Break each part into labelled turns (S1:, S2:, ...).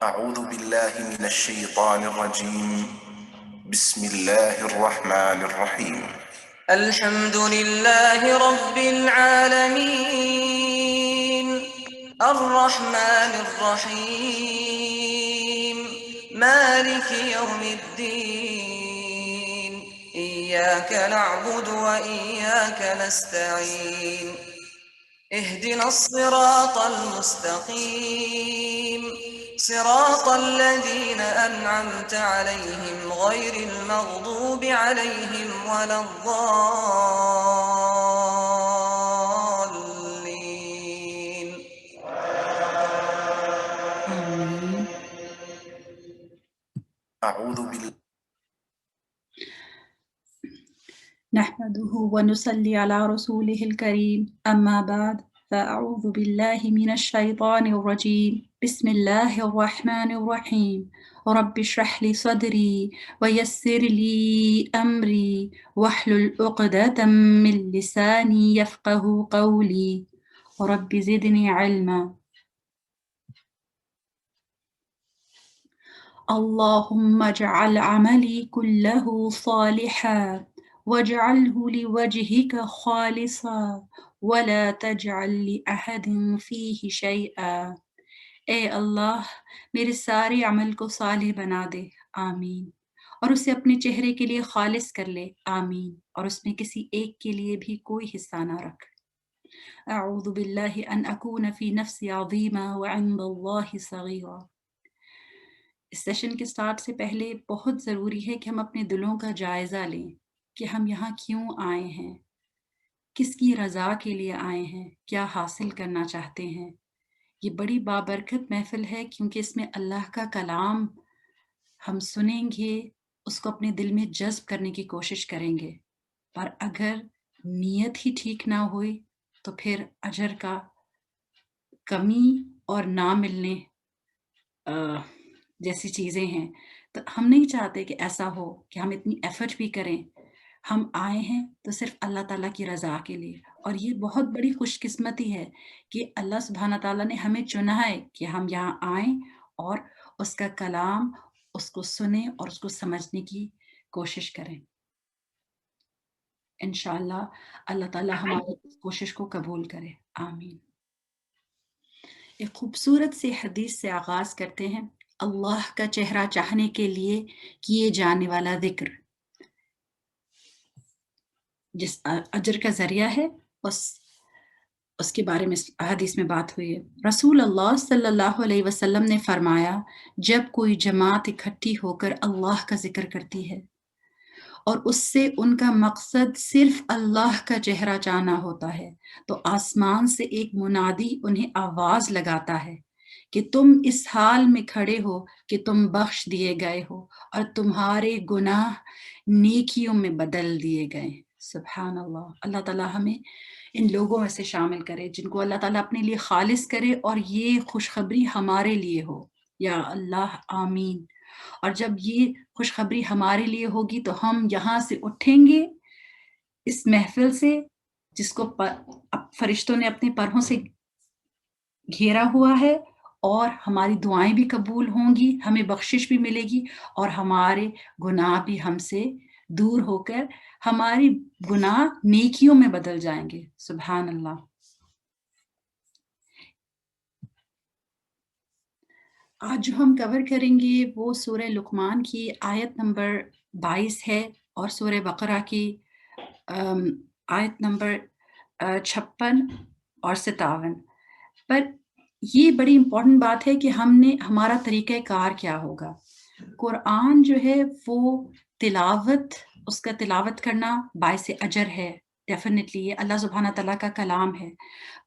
S1: أعوذ بالله من الشيطان الرجيم بسم الله الرحمن الرحيم
S2: الحمد لله رب العالمين الرحمن الرحيم مالك يوم الدين إياك نعبد وإياك نستعين اهدنا الصراط المستقيم صراط الذين أنعمت عليهم غير المغضوب عليهم ولا الضالين
S3: آمين.
S1: أعوذ بالله
S3: نحمده ونصلي على رسوله الكريم أما بعد فأعوذ بالله من الشيطان الرجيم بسم الله الرحمن الرحيم رب اشرح لي صدري ويسر لي أمري واحلل عقدة من لساني يفقه قولي رب زدني علما. اللهم اجعل عملي كله صالحا واجعله لوجهك خالصا ولا تجعل لأحد فيه شيئا. اے اللہ میرے سارے عمل کو صالح بنا دے، آمین، اور اسے اپنے چہرے کے لیے خالص کر لے، آمین، اور اس میں کسی ایک کے لیے بھی کوئی حصہ نہ رکھ۔ اعوذ باللہ ان اکون فی نفسی عظیما وعند اللہ صغیرا۔ اس سیشن کے سٹارٹ سے پہلے بہت ضروری ہے کہ ہم اپنے دلوں کا جائزہ لیں کہ ہم یہاں کیوں آئے ہیں، کس کی رضا کے لیے آئے ہیں، کیا حاصل کرنا چاہتے ہیں۔ یہ بڑی بابرکت محفل ہے کیونکہ اس میں اللہ کا کلام ہم سنیں گے، اس کو اپنے دل میں جذب کرنے کی کوشش کریں گے، پر اگر نیت ہی ٹھیک نہ ہوئی تو پھر اجر کا کمی اور نہ ملنے جیسی چیزیں ہیں۔ تو ہم نہیں چاہتے کہ ایسا ہو کہ ہم اتنی ایفرٹ بھی کریں، ہم آئے ہیں تو صرف اللہ تعالیٰ کی رضا کے لیے، اور یہ بہت بڑی خوش قسمتی ہے کہ اللہ سبحانہ تعالیٰ نے ہمیں چنا ہے کہ ہم یہاں آئیں اور اس کا کلام، اس کو سنیں اور اس کو سمجھنے کی کوشش کریں۔ انشاءاللہ اللہ تعالیٰ ہماری اس کوشش کو قبول کرے، آمین۔ ایک خوبصورت سے حدیث سے آغاز کرتے ہیں، اللہ کا چہرہ چاہنے کے لیے کیے جانے والا ذکر جس اجر کا ذریعہ ہے، اس کے بارے میں حدیث میں بات ہوئی ہے۔ رسول اللہ صلی اللہ علیہ وسلم نے فرمایا، جب کوئی جماعت اکٹھی ہو کر اللہ کا ذکر کرتی ہے اور اس سے ان کا مقصد صرف اللہ کا چہرہ چاہنا ہوتا ہے، تو آسمان سے ایک منادی انہیں آواز لگاتا ہے کہ تم اس حال میں کھڑے ہو کہ تم بخش دیے گئے ہو اور تمہارے گناہ نیکیوں میں بدل دیے گئے۔ سبحان اللہ، اللہ تعالیٰ ہمیں ان لوگوں میں سے شامل کرے جن کو اللہ تعالیٰ اپنے لیے خالص کرے اور یہ خوشخبری ہمارے لیے ہو، یا اللہ آمین۔ اور جب یہ خوشخبری ہمارے لیے ہوگی تو ہم یہاں سے اٹھیں گے اس محفل سے جس کو فرشتوں نے اپنے پروں سے گھیرا ہوا ہے، اور ہماری دعائیں بھی قبول ہوں گی، ہمیں بخشش بھی ملے گی، اور ہمارے گناہ بھی ہم سے دور ہو کر ہماری گناہ نیکیوں میں بدل جائیں گے۔ سبحان اللہ۔ آج جو ہم کور کریں گے وہ سورہ لقمان کی آیت نمبر 22 ہے اور سورہ بقرہ کی آیت نمبر 56 اور 57 پر۔ یہ بڑی امپورٹنٹ بات ہے کہ ہمارا طریقہ کار کیا ہوگا۔ قرآن جو ہے وہ تلاوت، اس کا تلاوت کرنا باعث اجر ہے، ڈیفینیٹلی یہ اللہ سبحانہ تعالیٰ کا کلام ہے،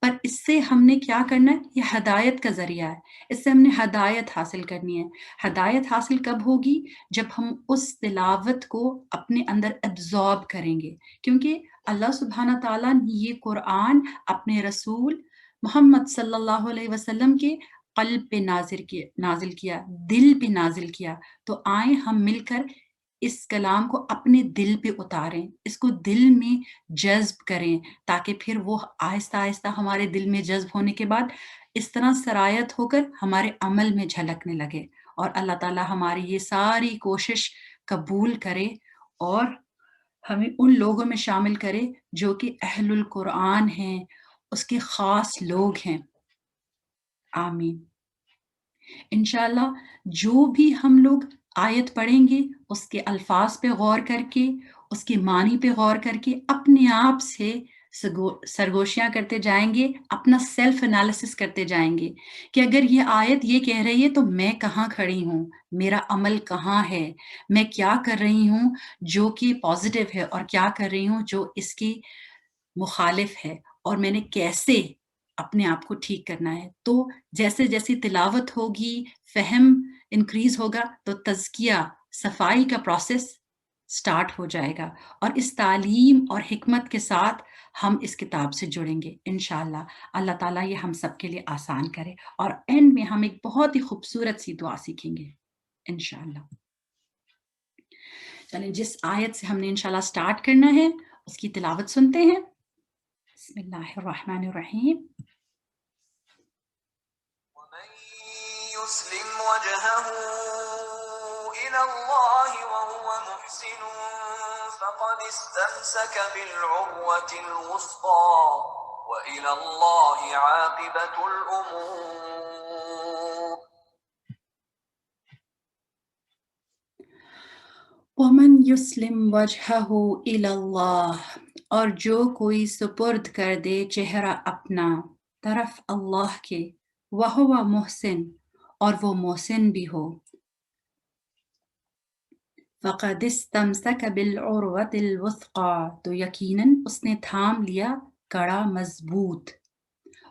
S3: پر اس سے ہم نے کیا کرنا ہے؟ یہ ہدایت کا ذریعہ ہے، اس سے ہم نے ہدایت حاصل کرنی ہے۔ ہدایت حاصل کب ہوگی؟ جب ہم اس تلاوت کو اپنے اندر ابزارب کریں گے، کیونکہ اللہ سبحانہ تعالیٰ نے یہ قرآن اپنے رسول محمد صلی اللہ علیہ وسلم کے قلب پہ نازل کیا، دل پہ نازل کیا۔ تو آئیں ہم مل کر اس کلام کو اپنے دل پہ اتاریں، اس کو دل میں جذب کریں، تاکہ پھر وہ آہستہ آہستہ ہمارے دل میں جذب ہونے کے بعد اس طرح سرایت ہو کر ہمارے عمل میں جھلکنے لگے، اور اللہ تعالیٰ ہماری یہ ساری کوشش قبول کرے اور ہمیں ان لوگوں میں شامل کرے جو کہ اہل القرآن ہیں، اس کے خاص لوگ ہیں۔ آمین۔ انشاءاللہ جو بھی ہم لوگ آیت پڑھیں گے اس کے الفاظ پہ غور کر کے، اس کے معنی پہ غور کر کے اپنے آپ سے سرگوشیاں کرتے جائیں گے، اپنا سیلف انالیسس کرتے جائیں گے کہ اگر یہ آیت یہ کہہ رہی ہے تو میں کہاں کھڑی ہوں، میرا عمل کہاں ہے، میں کیا کر رہی ہوں جو کہ پازیٹیو ہے اور کیا کر رہی ہوں جو اس کی مخالف ہے، اور میں نے کیسے اپنے آپ کو ٹھیک کرنا ہے۔ تو جیسے جیسی تلاوت ہوگی، فہم انکریز ہوگا، تو تزکیہ، صفائی کا پروسیس سٹارٹ ہو جائے گا، اور اس تعلیم اور حکمت کے ساتھ ہم اس کتاب سے جڑیں گے انشاءاللہ۔ اللہ تعالیٰ یہ ہم سب کے لیے آسان کرے، اور اینڈ میں ہم ایک بہت ہی خوبصورت سی دعا سیکھیں گے انشاءاللہ۔ چلیں جس آیت سے ہم نے انشاءاللہ سٹارٹ کرنا ہے اس کی تلاوت سنتے ہیں۔ بسم اللہ الرحمن الرحیم۔
S2: ومن يسلم وجهه إلى الله وهو محسن فقد استمسك بالعروة الوثقى وإلى الله عاقبة الأمور۔
S3: ومن یسلم وجہہ الی اللہ، اور جو کوئی سپرد کر دے چہرہ اپنا طرف اللہ کے، وہو محسن، اور وہ محسن بھی ہو، فقد استمسک بالعروۃ الوثقی، تو یقیناً اس نے تھام لیا کڑا مضبوط،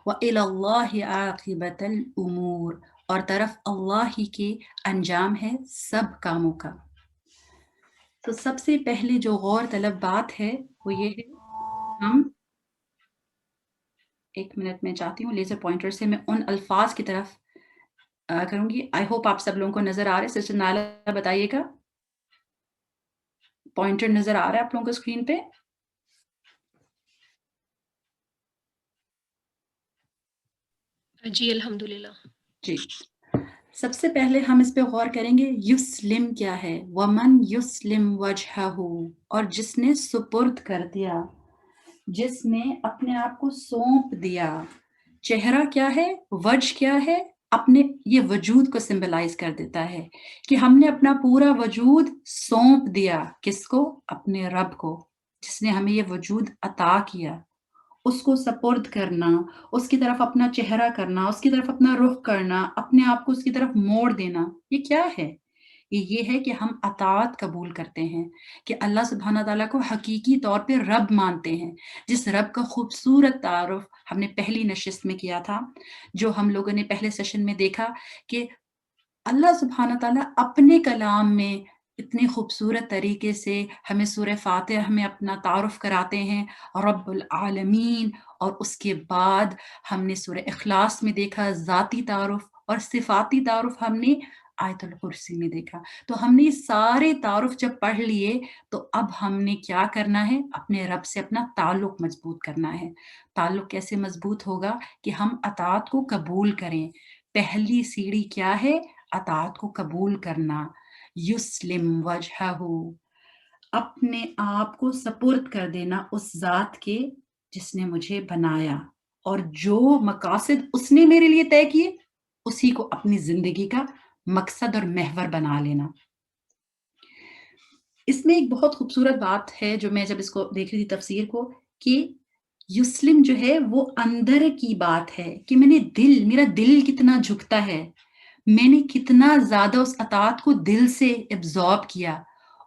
S3: وإلی اللہ عاقبۃ الامور، اور طرف اللہ ہی کے انجام ہے سب کاموں کا۔ تو سب سے پہلے جو غور طلب بات ہے وہ یہ ہے، ہم ایک منٹ میں چاہتی ہوں لیزر پوائنٹر سے میں ان الفاظ کی طرف کروں گی۔ آئی ہوپ آپ سب لوگوں کو نظر آ رہا ہے۔ سسٹر نالا بتائیے گا، پوائنٹر نظر آ رہا ہے آپ لوگوں کو اسکرین پہ؟
S4: جی الحمدللہ۔
S3: جی، سب سے پہلے ہم اس پہ غور کریں گے یسلم کیا ہے۔ ومن یسلم وجہہ، اور جس نے سپرد کر دیا، جس نے اپنے آپ کو سونپ دیا۔ چہرہ کیا ہے، وجہ کیا ہے، اپنے یہ وجود کو سمبلائز کر دیتا ہے کہ ہم نے اپنا پورا وجود سونپ دیا، کس کو؟ اپنے رب کو، جس نے ہمیں یہ وجود عطا کیا۔ اس کو سپرد کرنا، اس کی طرف اپنا چہرہ کرنا، اس کی طرف اپنا رخ کرنا، اپنے آپ کو اس کی طرف موڑ دینا، یہ کیا ہے؟ یہ ہے کہ ہم اطاعت قبول کرتے ہیں، کہ اللہ سبحانہ تعالیٰ کو حقیقی طور پہ رب مانتے ہیں، جس رب کا خوبصورت تعارف ہم نے پہلی نشست میں کیا تھا، جو ہم لوگوں نے پہلے سیشن میں دیکھا کہ اللہ سبحانہ تعالیٰ اپنے کلام میں اتنے خوبصورت طریقے سے ہمیں سورہ فاتحہ میں اپنا تعارف کراتے ہیں، رب العالمین، اور اس کے بعد ہم نے سورہ اخلاص میں دیکھا ذاتی تعارف، اور صفاتی تعارف ہم نے آیت الکرسی میں دیکھا۔ تو ہم نے یہ سارے تعارف جب پڑھ لیے تو اب ہم نے کیا کرنا ہے؟ اپنے رب سے اپنا تعلق مضبوط کرنا ہے۔ تعلق کیسے مضبوط ہوگا؟ کہ ہم اطاعت کو قبول کریں۔ پہلی سیڑھی کیا ہے؟ اطاعت کو قبول کرنا۔ یسلم وجہہ، اپنے آپ کو سپرد کر دینا اس ذات کے جس نے مجھے بنایا، اور جو مقاصد اس نے میرے لیے طے کیے اسی کو اپنی زندگی کا مقصد اور محور بنا لینا۔ اس میں ایک بہت خوبصورت بات ہے جو میں جب اس کو دیکھ رہی تھی تفسیر کو، کہ یسلم جو ہے وہ اندر کی بات ہے، کہ میرا دل کتنا جھکتا ہے، میں نے کتنا زیادہ اس اطاعت کو دل سے ابزارب کیا،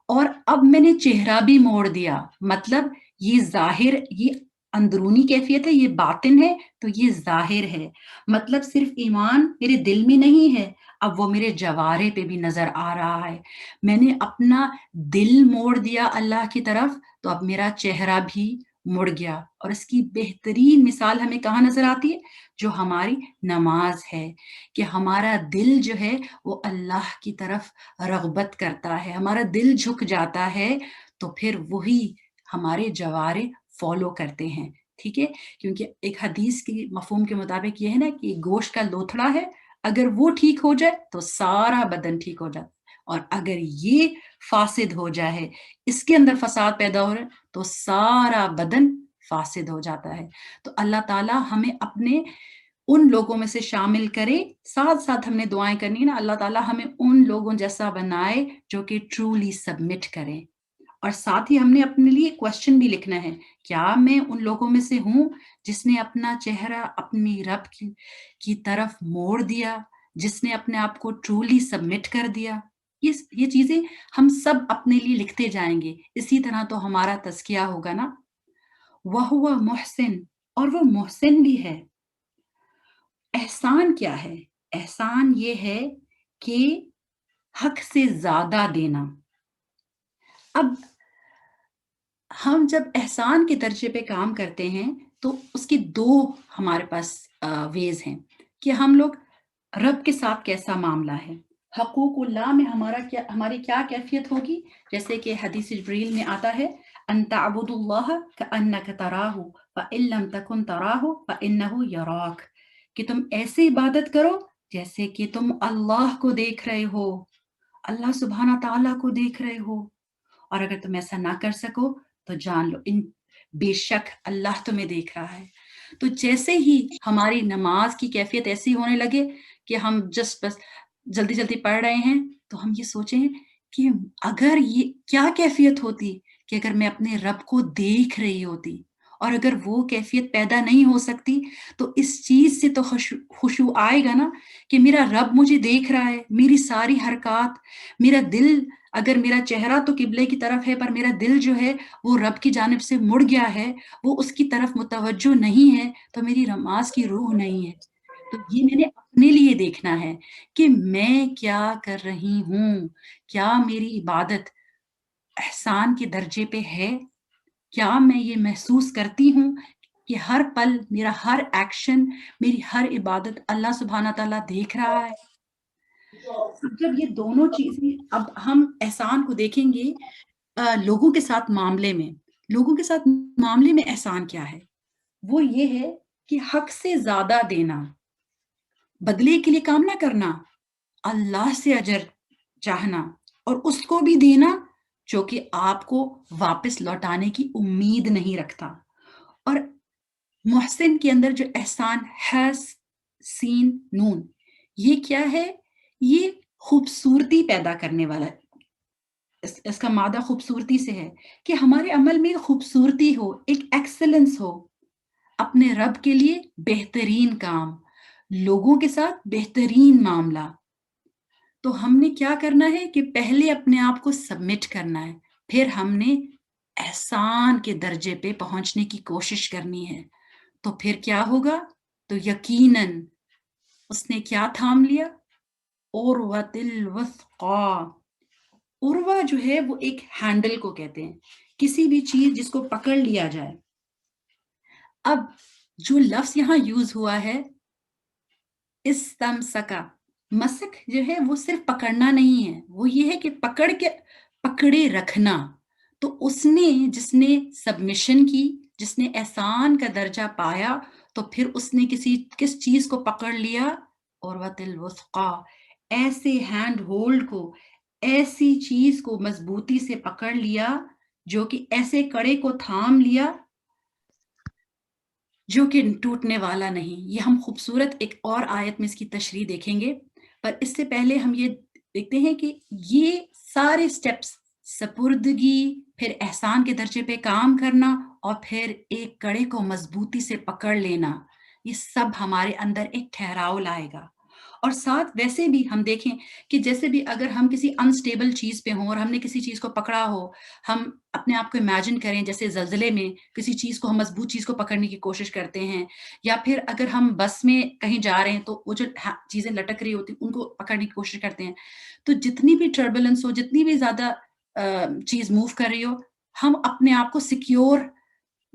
S3: اور اب میں نے چہرہ بھی موڑ دیا۔ مطلب یہ ظاہر، یہ اندرونی کیفیت ہے، یہ باطن ہے، تو یہ ظاہر ہے۔ مطلب صرف ایمان میرے دل میں نہیں ہے، اب وہ میرے جوارے پہ بھی نظر آ رہا ہے۔ میں نے اپنا دل موڑ دیا اللہ کی طرف، تو اب میرا چہرہ بھی مڑ گیا۔ اور اس کی بہترین مثال ہمیں کہاں نظر آتی ہے؟ جو ہماری نماز ہے، کہ ہمارا دل جو ہے وہ اللہ کی طرف رغبت کرتا ہے، ہمارا دل جھک جاتا ہے، تو پھر وہی ہمارے جوارے فالو کرتے ہیں. ٹھیک ہے، کیونکہ ایک حدیث کی مفہوم کے مطابق یہ ہے نا کہ گوشت کا لوتھڑا ہے، اگر وہ ٹھیک ہو جائے تو سارا بدن ٹھیک ہو جاتا ہے، اور اگر یہ فاسد ہو جائے، اس کے اندر فساد پیدا ہو رہا ہے، تو سارا بدن فاسد ہو جاتا ہے. تو اللہ تعالیٰ ہمیں اپنے ان لوگوں میں سے شامل کرے. ساتھ ساتھ ہم نے دعائیں کرنی نا، اللہ تعالیٰ ہمیں ان لوگوں جیسا بنائے جو کہ ٹرولی سبمٹ کریں. اور ساتھ ہی ہم نے اپنے لیے کوشچن بھی لکھنا ہے، کیا میں ان لوگوں میں سے ہوں جس نے اپنا چہرہ اپنی رب کی طرف موڑ دیا، جس نے اپنے آپ کو ٹرولی سبمٹ کر دیا؟ یہ چیزیں ہم سب اپنے لیے لکھتے جائیں گے. اسی طرح تو ہمارا تزکیہ ہوگا نا. وَهُوَ محسن، اور وہ محسن بھی ہے. احسان کیا ہے؟ احسان یہ ہے کہ حق سے زیادہ دینا. اب ہم جب احسان کے درجے پہ کام کرتے ہیں تو اس کی دو ہمارے پاس ویز ہیں کہ ہم لوگ رب کے ساتھ کیسا معاملہ ہے. حقوق اللہ میں ہماری کیا کیفیت ہوگی؟ جیسے کہ حدیث جبریل میں آتا ہے، ان تعبد اللہ کأنک تراہ فإن لم تکن تراہ فإنہ یراک، کہ تم ایسے عبادت کرو جیسے کہ تم اللہ کو دیکھ رہے ہو، اللہ سبحانہ تعالیٰ کو دیکھ رہے ہو. اور اگر تم ایسا نہ کر سکو تو جان لو بے شک اللہ تمہیں دیکھ رہا ہے. تو جیسے ہی ہماری نماز کی کیفیت ایسی ہونے لگے کہ ہم بس جلدی جلدی پڑھ رہے ہیں، تو ہم یہ سوچیں کہ اگر یہ کیا کیفیت ہوتی کہ اگر میں اپنے رب کو دیکھ رہی ہوتی، اور اگر وہ کیفیت پیدا نہیں ہو سکتی تو اس چیز سے تو خشوع آئے گا نا کہ میرا رب مجھے دیکھ رہا ہے، میری ساری حرکات، میرا دل، اگر میرا چہرہ تو قبلے کی طرف ہے پر میرا دل جو ہے وہ رب کی جانب سے مڑ گیا ہے، وہ اس کی طرف متوجہ نہیں ہے، تو میری نماز کی روح نہیں ہے. تو یہ میں نے اپنے لیے دیکھنا ہے کہ میں کیا کر رہی ہوں، کیا میری عبادت احسان کے درجے پہ ہے، کیا میں یہ محسوس کرتی ہوں کہ ہر پل میرا ہر ایکشن، میری ہر عبادت اللہ سبحانہ تعالیٰ دیکھ رہا ہے. جب یہ دونوں چیزیں، اب ہم احسان کو دیکھیں گے لوگوں کے ساتھ معاملے میں احسان کیا ہے؟ وہ یہ ہے کہ حق سے زیادہ دینا، بدلے کے لیے کام نہ کرنا، اللہ سے اجر چاہنا، اور اس کو بھی دینا جو کہ آپ کو واپس لوٹانے کی امید نہیں رکھتا. اور محسن کے اندر جو احسان ہے، سین نون، یہ کیا ہے؟ یہ خوبصورتی پیدا کرنے والا ہے. اس کا مادہ خوبصورتی سے ہے کہ ہمارے عمل میں خوبصورتی ہو، ایک ایکسلنس ہو، اپنے رب کے لیے بہترین کام، لوگوں کے ساتھ بہترین معاملہ. تو ہم نے کیا کرنا ہے کہ پہلے اپنے آپ کو سبمٹ کرنا ہے، پھر ہم نے احسان کے درجے پہ پہنچنے کی کوشش کرنی ہے. تو پھر کیا ہوگا؟ تو یقیناً اس نے کیا تھام لیا؟ عروۃ الوثقیٰ. عروہ جو ہے وہ ایک ہینڈل کو کہتے ہیں، کسی بھی چیز جس کو پکڑ لیا جائے. اب جو لفظ یہاں یوز ہوا ہے استمسکا، مسک جو ہے وہ صرف پکڑنا نہیں ہے، وہ یہ ہے کہ پکڑے رکھنا. تو جس نے سبمیشن کی، جس نے احسان کا درجہ پایا، تو پھر اس نے کس چیز کو پکڑ لیا؟ عروۃ الوثقیٰ. ایسے ہینڈ ہولڈ کو، ایسی چیز کو مضبوطی سے پکڑ لیا، جو کہ ایسے کڑے کو تھام لیا جو کہ ٹوٹنے والا نہیں. یہ ہم خوبصورت ایک اور آیت میں اس کی تشریح دیکھیں گے، پر اس سے پہلے ہم یہ دیکھتے ہیں کہ یہ سارے سٹیپس، سپردگی، پھر احسان کے درجے پہ کام کرنا، اور پھر ایک کڑے کو مضبوطی سے پکڑ لینا، یہ سب ہمارے اندر ایک ٹھہراؤ لائے گا. اور ساتھ ویسے بھی ہم دیکھیں کہ جیسے بھی اگر ہم کسی انسٹیبل چیز پہ ہوں اور ہم نے کسی چیز کو پکڑا ہو، ہم اپنے آپ کو امیجن کریں جیسے زلزلے میں کسی چیز کو، ہم مضبوط چیز کو پکڑنے کی کوشش کرتے ہیں، یا پھر اگر ہم بس میں کہیں جا رہے ہیں تو وہ جو چیزیں لٹک رہی ہوتی ہیں ان کو پکڑنے کی کوشش کرتے ہیں. تو جتنی بھی ٹربولنس ہو، جتنی بھی زیادہ چیز موو کر رہی ہو، ہم اپنے آپ کو سیکیور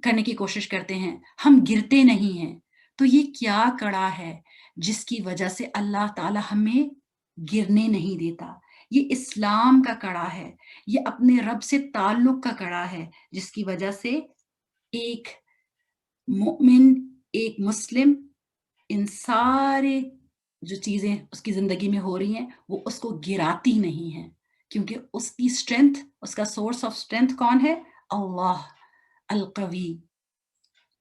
S3: کرنے کی کوشش کرتے ہیں، ہم گرتے نہیں ہیں. تو یہ کیا کڑا ہے جس کی وجہ سے اللہ تعالی ہمیں گرنے نہیں دیتا. یہ اسلام کا کڑا ہے، یہ اپنے رب سے تعلق کا کڑا ہے، جس کی وجہ سے ایک مومن، ایک مسلم، ان سارے جو چیزیں اس کی زندگی میں ہو رہی ہیں وہ اس کو گراتی نہیں ہیں، کیونکہ اس کی اسٹرینتھ، اس کا سورس آف اسٹرینتھ کون ہے؟ اللہ القوی.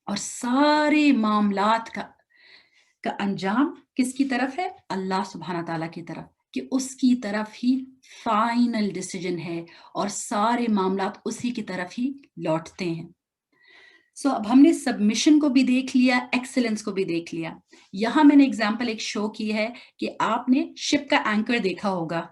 S3: اور سارے معاملات کا انجام کس کی طرف ہے؟ اللہ سبحانہ تعالیٰ کی طرف، کہ اس کی طرف ہی فائنل ڈیسیجن ہے اور سارے معاملات اسی کی طرف ہی لوٹتے ہیں. سو اب ہم نے سبمیشن کو بھی دیکھ لیا، ایکسلنس کو بھی دیکھ لیا. یہاں میں نے اگزامپل ایک شو کی ہے کہ آپ نے شپ کا اینکر دیکھا ہوگا.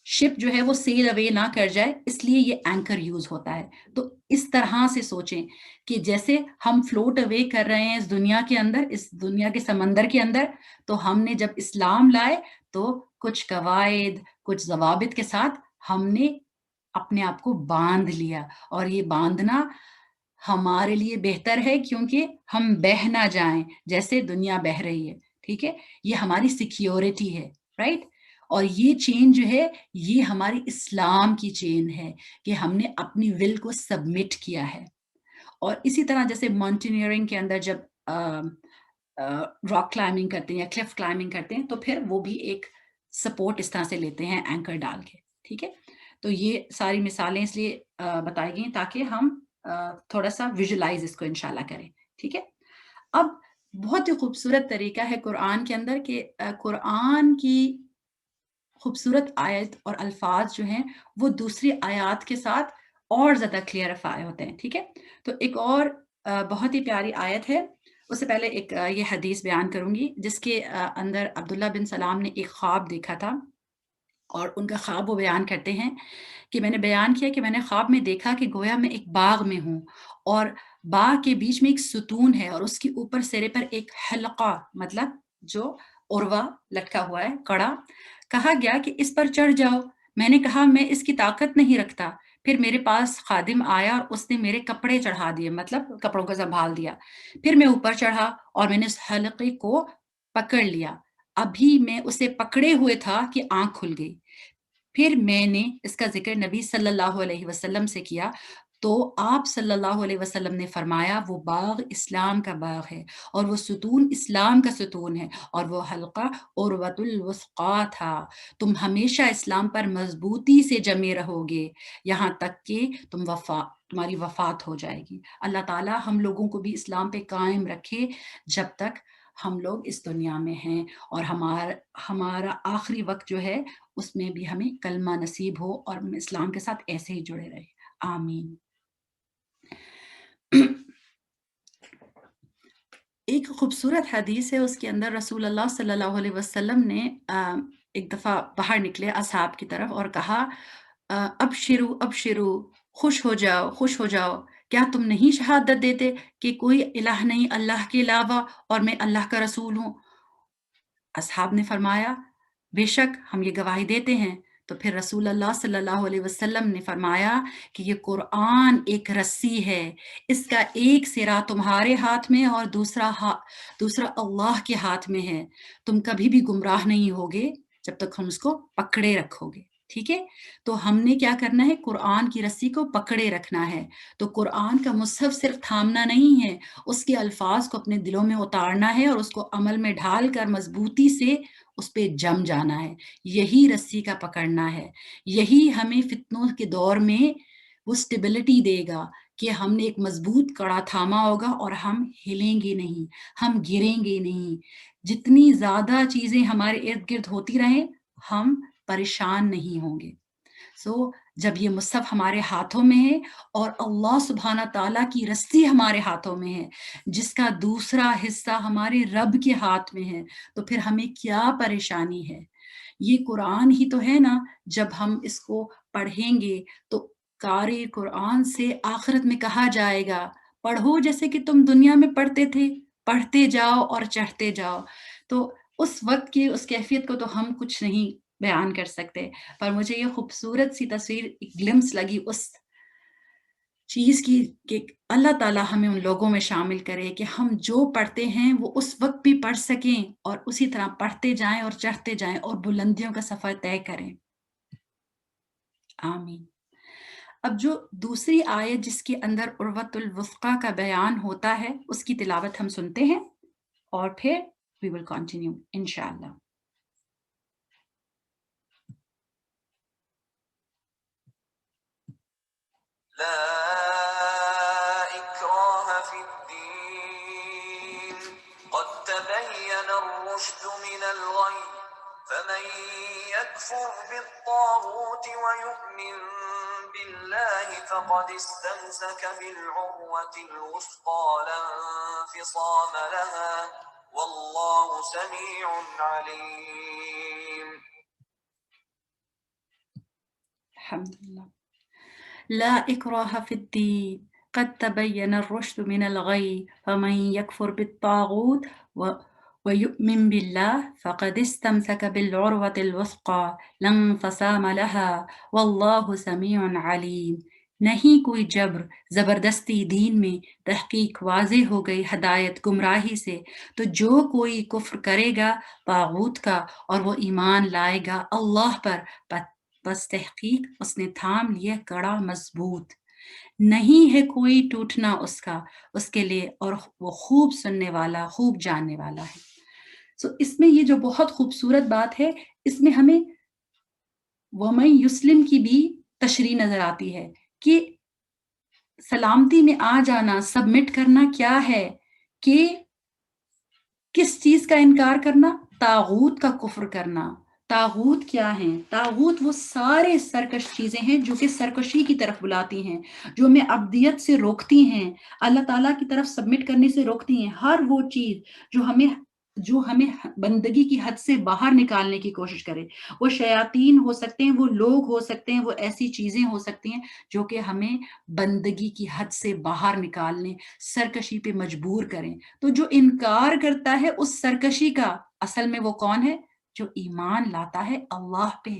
S3: شپ جو ہے وہ سیل اوے نہ کر جائے، اس لیے یہ اینکر یوز ہوتا ہے. تو اس طرح سے سوچیں کہ جیسے ہم فلوٹ اوے کر رہے ہیں اس دنیا کے اندر، اس دنیا کے سمندر کے اندر، تو ہم نے جب اسلام لائے تو کچھ قواعد، کچھ ضوابط کے ساتھ ہم نے اپنے آپ کو باندھ لیا. اور یہ باندھنا ہمارے لیے بہتر ہے، کیونکہ ہم بہہ نہ جائیں جیسے دنیا بہہ رہی ہے. ٹھیک ہے، یہ ہماری سیکیورٹی ہے، رائٹ. اور یہ چین جو ہے یہ ہماری اسلام کی چین ہے کہ ہم نے اپنی ول کو سبمٹ کیا ہے. اور اسی طرح جیسے ماؤنٹینئرنگ کے اندر جب راک کلائمبنگ کرتے ہیں یا کلف کلائمبنگ کرتے ہیں تو پھر وہ بھی ایک سپورٹ اس طرح سے لیتے ہیں اینکر ڈال کے. ٹھیک ہے، تو یہ ساری مثالیں اس لیے بتائی گئی تاکہ ہم تھوڑا سا ویژولائز اس کو انشاءاللہ کریں. ٹھیک ہے، اب بہت ہی خوبصورت طریقہ ہے قرآن کے اندر کہ قرآن کی خوبصورت آیت اور الفاظ جو ہیں وہ دوسری آیات کے ساتھ اور زیادہ کلیئرفائی ہوتے ہیں. ٹھیک ہے، تو ایک اور بہت ہی پیاری آیت ہے. اس سے پہلے ایک یہ حدیث بیان کروں گی جس کے اندر عبداللہ بن سلام نے ایک خواب دیکھا تھا، اور ان کا خواب وہ بیان کرتے ہیں کہ میں نے بیان کیا کہ میں نے خواب میں دیکھا کہ گویا میں ایک باغ میں ہوں، اور باغ کے بیچ میں ایک ستون ہے، اور اس کے اوپر سرے پر ایک حلقہ، مطلب جو عروا لٹکا ہوا ہے، کڑا. کہا گیا کہ اس پر چڑھ جاؤ. میں نے کہا میں اس کی طاقت نہیں رکھتا. پھر میرے پاس خادم آیا اور اس نے میرے کپڑے چڑھا دیے، مطلب کپڑوں کو سنبھال دیا. پھر میں اوپر چڑھا اور میں نے اس حلقے کو پکڑ لیا. ابھی میں اسے پکڑے ہوئے تھا کہ آنکھ کھل گئی. پھر میں نے اس کا ذکر نبی صلی اللہ علیہ وسلم سے کیا، تو آپ صلی اللہ علیہ وسلم نے فرمایا وہ باغ اسلام کا باغ ہے، اور وہ ستون اسلام کا ستون ہے، اور وہ حلقہ عروۃ الوثقی تھا. تم ہمیشہ اسلام پر مضبوطی سے جمے رہو گے یہاں تک کہ تمہاری وفات ہو جائے گی. اللہ تعالی ہم لوگوں کو بھی اسلام پہ قائم رکھے جب تک ہم لوگ اس دنیا میں ہیں، اور ہمارا آخری وقت جو ہے اس میں بھی ہمیں کلمہ نصیب ہو اور ہم اسلام کے ساتھ ایسے ہی جڑے رہے. آمین. ایک خوبصورت حدیث ہے، اس کے اندر رسول اللہ صلی اللہ علیہ وسلم نے ایک دفعہ باہر نکلے اصحاب کی طرف اور کہا ابشرو ابشرو، خوش ہو جاؤ، خوش ہو جاؤ. کیا تم نہیں شہادت دیتے کہ کوئی الہ نہیں اللہ کے علاوہ اور میں اللہ کا رسول ہوں؟ اصحاب نے فرمایا بے شک ہم یہ گواہی دیتے ہیں. تو پھر رسول اللہ صلی اللہ علیہ وسلم نے فرمایا کہ یہ قرآن ایک رسی ہے، اس کا ایک سرا تمہارے ہاتھ میں اور دوسرا اللہ کے ہاتھ میں ہے. تم کبھی بھی گمراہ نہیں ہوگے جب تک ہم اس کو پکڑے رکھو گے. ٹھیک ہے، تو ہم نے کیا کرنا ہے؟ قرآن کی رسی کو پکڑے رکھنا ہے. تو قرآن کا مصحف صرف تھامنا نہیں ہے، اس کے الفاظ کو اپنے دلوں میں اتارنا ہے اور اس کو عمل میں ڈھال کر مضبوطی سے اس پہ جم جانا ہے. یہی رسی کا پکڑنا ہے، یہی ہمیں فتنوں کے دور میں وہ سٹیبلٹی دے گا کہ ہم نے ایک مضبوط کڑا تھاما ہوگا اور ہم ہلیں گے نہیں، ہم گریں گے نہیں. جتنی زیادہ چیزیں ہمارے ارد گرد ہوتی رہیں ہم پریشان نہیں ہوں گے. جب یہ مصحف ہمارے ہاتھوں میں ہے اور اللہ سبحانہ تعالیٰ کی رسی ہمارے ہاتھوں میں ہے جس کا دوسرا حصہ ہمارے رب کے ہاتھ میں ہے، تو پھر ہمیں کیا پریشانی ہے؟ یہ قرآن ہی تو ہے نا. جب ہم اس کو پڑھیں گے تو قاری قرآن سے آخرت میں کہا جائے گا پڑھو جیسے کہ تم دنیا میں پڑھتے تھے، پڑھتے جاؤ اور چڑھتے جاؤ. تو اس وقت کی اس کیفیت کو تو ہم کچھ نہیں بیان کر سکتے، پر مجھے یہ خوبصورت سی تصویر ایک گلمس لگی اس چیز کی کہ اللہ تعالیٰ ہمیں ان لوگوں میں شامل کرے کہ ہم جو پڑھتے ہیں وہ اس وقت بھی پڑھ سکیں اور اسی طرح پڑھتے جائیں اور چڑھتے جائیں اور بلندیوں کا سفر طے کریں. آمین. اب جو دوسری آیت جس کے اندر عروۃ الوثقی کا بیان ہوتا ہے اس کی تلاوت ہم سنتے ہیں اور پھر we will continue انشاءاللہ.
S2: لا إكراه في الدين قد تبين الرشد من الغي فمن يكفر بالطاغوت ويؤمن بالله فقد استمسك بالعروة الوثقى لا انفصام لها والله سميع عليم.
S3: الحمدللہ. لا إكراه في الدين قد تبين الرشد من الغي فمن يكفر بالطاغوت ويؤمن بالله فقد استمسك بالعروة الوثقى لا انفصام لها والله سميع عليم. نہیں کوئی جبر زبردستی دین میں تحقیق واضح ہو گئی ہدایت گمراہی سے تو جو کوئی کفر کرے گا طاغوت کا اور وہ ایمان لائے گا اللہ پر بس تحقیق اس نے تھام لیا کڑا مضبوط. نہیں ہے کوئی ٹوٹنا اس کا اس کے لیے اور وہ خوب سننے والا خوب جاننے والا ہے. اس میں یہ جو بہت خوبصورت بات ہے اس میں ہمیں وَمَن یسلم کی بھی تشریح نظر آتی ہے کہ سلامتی میں آ جانا سبمٹ کرنا کیا ہے کہ کس چیز کا انکار کرنا؟ طاغوت کا کفر کرنا. طاغوت کیا ہیں؟ طاغوت وہ سارے سرکش چیزیں ہیں جو کہ سرکشی کی طرف بلاتی ہیں، جو ہمیں ابدیت سے روکتی ہیں، اللہ تعالیٰ کی طرف سبمٹ کرنے سے روکتی ہیں. ہر وہ چیز جو ہمیں بندگی کی حد سے باہر نکالنے کی کوشش کرے. وہ شیاطین ہو سکتے ہیں، وہ لوگ ہو سکتے ہیں، وہ ایسی چیزیں ہو سکتی ہیں جو کہ ہمیں بندگی کی حد سے باہر نکالنے، سرکشی پہ مجبور کریں. تو جو انکار کرتا ہے اس سرکشی کا اصل میں وہ کون ہے؟ جو ایمان لاتا ہے اللہ پہ.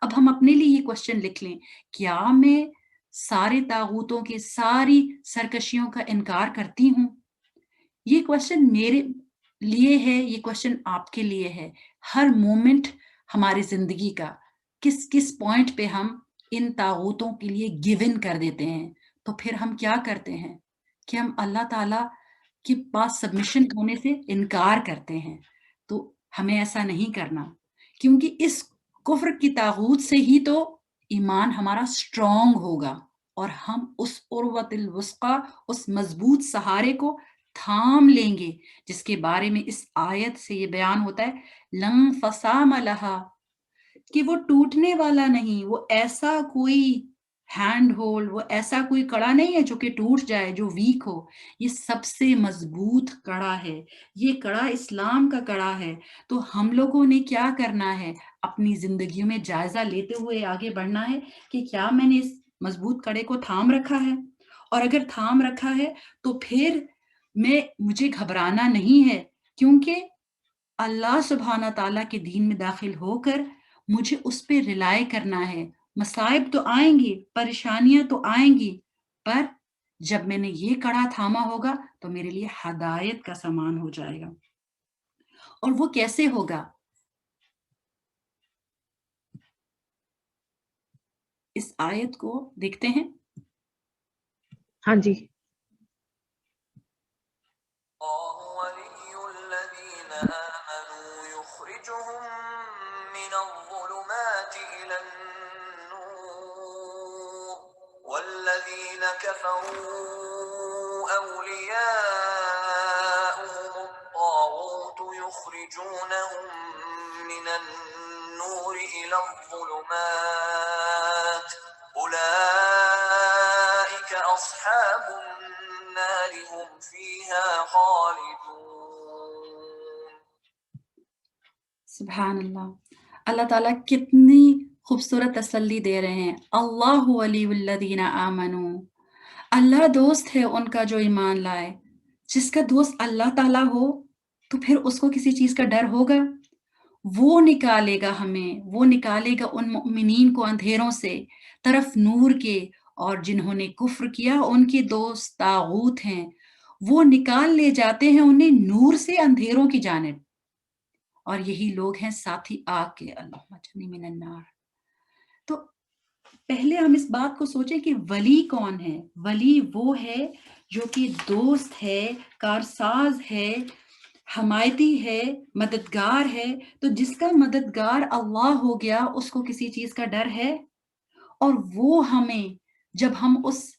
S3: اب ہم اپنے لیے یہ کوشچن لکھ لیں، کیا میں سارے طاغوتوں کے ساری سرکشیوں کا انکار کرتی ہوں؟ یہ کوشچن میرے لیے ہے، یہ کوشچن آپ کے لیے ہے. ہر مومنٹ ہماری زندگی کا کس پوائنٹ پہ ہم ان طاغوتوں کے لیے گیون کر دیتے ہیں. تو پھر ہم کیا کرتے ہیں کہ ہم اللہ تعالیٰ کے پاس سبمیشن ہونے سے انکار کرتے ہیں. تو ہمیں ایسا نہیں کرنا، کیونکہ اس کفر کی طاغوت سے ہی تو ایمان ہمارا اسٹرانگ ہوگا اور ہم اس عروۃ الوثقی اس مضبوط سہارے کو تھام لیں گے جس کے بارے میں اس آیت سے یہ بیان ہوتا ہے لن فصام لہا، کہ وہ ٹوٹنے والا نہیں، وہ ایسا کوئی ہینڈ ہولڈ، وہ ایسا کوئی کڑا نہیں ہے جو کہ ٹوٹ جائے، جو ویک ہو. یہ سب سے مضبوط کڑا ہے، یہ کڑا اسلام کا کڑا ہے. تو ہم لوگوں نے کیا کرنا ہے؟ اپنی زندگیوں میں جائزہ لیتے ہوئے آگے بڑھنا ہے کہ کیا میں نے اس مضبوط کڑے کو تھام رکھا ہے، اور اگر تھام رکھا ہے تو پھر مجھے گھبرانا نہیں ہے، کیونکہ اللہ سبحانہ تعالیٰ کے دین میں داخل ہو کر مجھے اس پہ ریلائی کرنا ہے. مصائب تو آئیں گی، پریشانیاں تو آئیں گی، پر جب میں نے یہ کڑا تھاما ہوگا تو میرے لیے ہدایت کا سامان ہو جائے گا. اور وہ کیسے ہوگا؟ اس آیت کو دیکھتے ہیں.
S5: ہاں جی.
S2: الله ولي الذين آمنوا يخرجهم من الظلمات إلى النور والذين كفروا أولياؤهم الطاغوت يخرجونهم من النور إلى الظلمات أولئك أصحاب النار هم فيها خالدون.
S3: سبحان اللہ. اللہ تعالیٰ کتنی خوبصورت تسلی دے رہے ہیں. اللہ ولی الذین آمنوا، اللہ دوست ہے ان کا جو ایمان لائے. جس کا دوست اللہ تعالیٰ ہو تو پھر اس کو کسی چیز کا ڈر ہوگا؟ وہ نکالے گا ہمیں، وہ نکالے گا ان مؤمنین کو اندھیروں سے طرف نور کے اور جنہوں نے کفر کیا ان کے دوست طاغوت ہیں، وہ نکال لے جاتے ہیں انہیں نور سے اندھیروں کی جانب، اور یہی لوگ ہیں ساتھی آگ کے۔ اللہم اجرنی من النار۔ تو پہلے ہم اس بات کو سوچیں کہ ولی کون ہے؟ ولی وہ ہے جو کہ دوست ہے، کارساز ہے، حمایتی ہے، مددگار ہے۔ تو جس کا مددگار اللہ ہو گیا اس کو کسی چیز کا ڈر ہے؟ اور وہ ہمیں جب ہم اس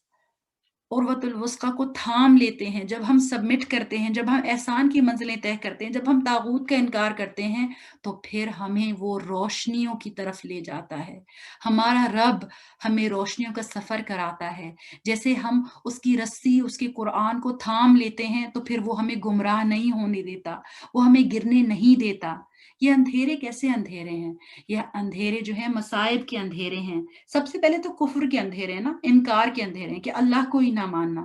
S3: عروۃ الوثقیٰ کو تھام لیتے ہیں، جب ہم سبمٹ کرتے ہیں، جب ہم احسان کی منزلیں طے کرتے ہیں، جب ہم طاغوت کا انکار کرتے ہیں، تو پھر ہمیں وہ روشنیوں کی طرف لے جاتا ہے۔ ہمارا رب ہمیں روشنیوں کا سفر کراتا ہے۔ جیسے ہم اس کی رسی، اس کے قرآن کو تھام لیتے ہیں تو پھر وہ ہمیں گمراہ نہیں ہونے دیتا، وہ ہمیں گرنے نہیں دیتا۔ یہ اندھیرے کیسے اندھیرے ہیں؟ یہ اندھیرے جو ہیں مصائب کے اندھیرے ہیں۔ سب سے پہلے تو کفر کے اندھیرے ہیں نا، انکار کے اندھیرے ہیں کہ اللہ کو ہی نہ ماننا۔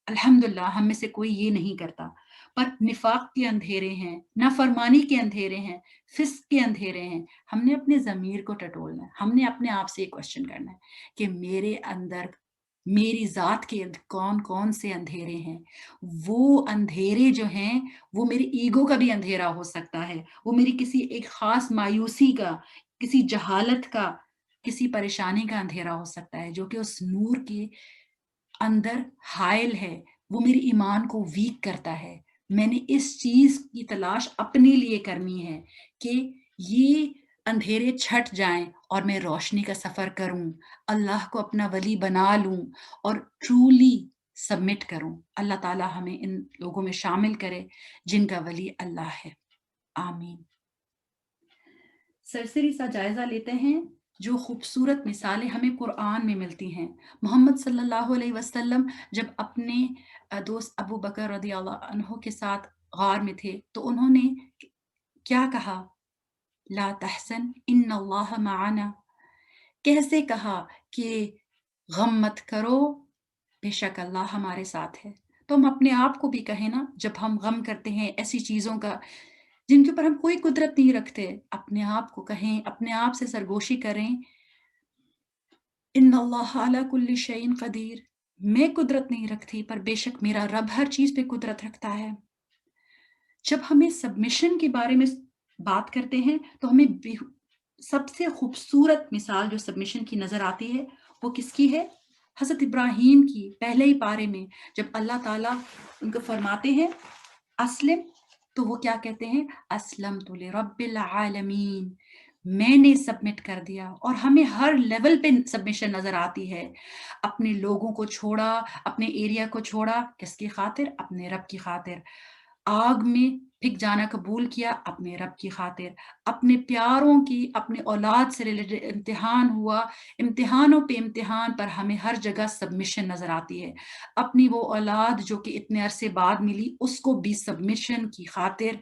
S3: الحمدللہ ہم میں سے کوئی یہ نہیں کرتا۔ پر نفاق کے اندھیرے ہیں، نافرمانی کے اندھیرے ہیں، فسق کے اندھیرے ہیں۔ ہم نے اپنے ضمیر کو ٹٹولنا ہے، ہم نے اپنے آپ سے یہ کوشچن کرنا ہے کہ میرے اندر، میری ذات کے کون کون سے اندھیرے ہیں۔ وہ اندھیرے جو ہیں وہ میری ایگو کا بھی اندھیرا ہو سکتا ہے، وہ میری کسی ایک خاص مایوسی کا، کسی جہالت کا، کسی پریشانی کا اندھیرا ہو سکتا ہے جو کہ اس نور کے اندر حائل ہے، وہ میرے ایمان کو ویک کرتا ہے۔ میں نے اس چیز کی تلاش اپنے لیے کرنی ہے کہ یہ اندھیرے چھٹ جائیں اور میں روشنی کا سفر کروں، اللہ کو اپنا ولی بنا لوں اور ٹرولی سبمٹ کروں۔ اللہ تعالیٰ ہمیں ان لوگوں میں شامل کرے جن کا ولی اللہ ہے۔ آمین۔ سرسری سا جائزہ لیتے ہیں جو خوبصورت مثالیں ہمیں قرآن میں ملتی ہیں۔ محمد صلی اللہ علیہ وسلم جب اپنے دوست ابو بکر رضی اللہ عنہ کے ساتھ غار میں تھے تو انہوں نے کیا کہا؟ لا تحزن ان اللہ معنا۔ کیسے کہا کہ غم مت کرو، بے شک اللہ ہمارے ساتھ ہے۔ تو ہم اپنے آپ کو بھی کہیں نا، جب ہم غم کرتے ہیں ایسی چیزوں کا جن کے اوپر ہم کوئی قدرت نہیں رکھتے، اپنے آپ کو کہیں، اپنے آپ سے سرگوشی کریں، ان اللہ علی کل شیء قدیر، میں قدرت نہیں رکھتی پر بے شک میرا رب ہر چیز پہ قدرت رکھتا ہے۔ جب ہمیں سبمیشن کے بارے میں بات کرتے ہیں تو ہمیں سب سے خوبصورت مثال جو سبمیشن کی نظر آتی ہے وہ کس کی ہے؟ حضرت ابراہیم کی۔ پہلے ہی پارے میں جب اللہ تعالیٰ ان کو فرماتے ہیں اسلم، تو وہ کیا کہتے ہیں؟ اسلمت لرب العالمین، میں نے سبمٹ کر دیا۔ اور ہمیں ہر لیول پہ سبمیشن نظر آتی ہے۔ اپنے لوگوں کو چھوڑا، اپنے ایریا کو چھوڑا، کس کی خاطر؟ اپنے رب کی خاطر۔ آگ میں پھک جانا قبول کیا اپنے رب کی خاطر۔ اپنے پیاروں کی، اپنے اولاد سے ریلیٹڈ امتحان ہوا، امتحانوں پہ امتحان پر ہمیں ہر جگہ سبمیشن نظر آتی ہے۔ اپنی وہ اولاد جو کہ اتنے عرصے بعد ملی، اس کو بھی سبمیشن کی خاطر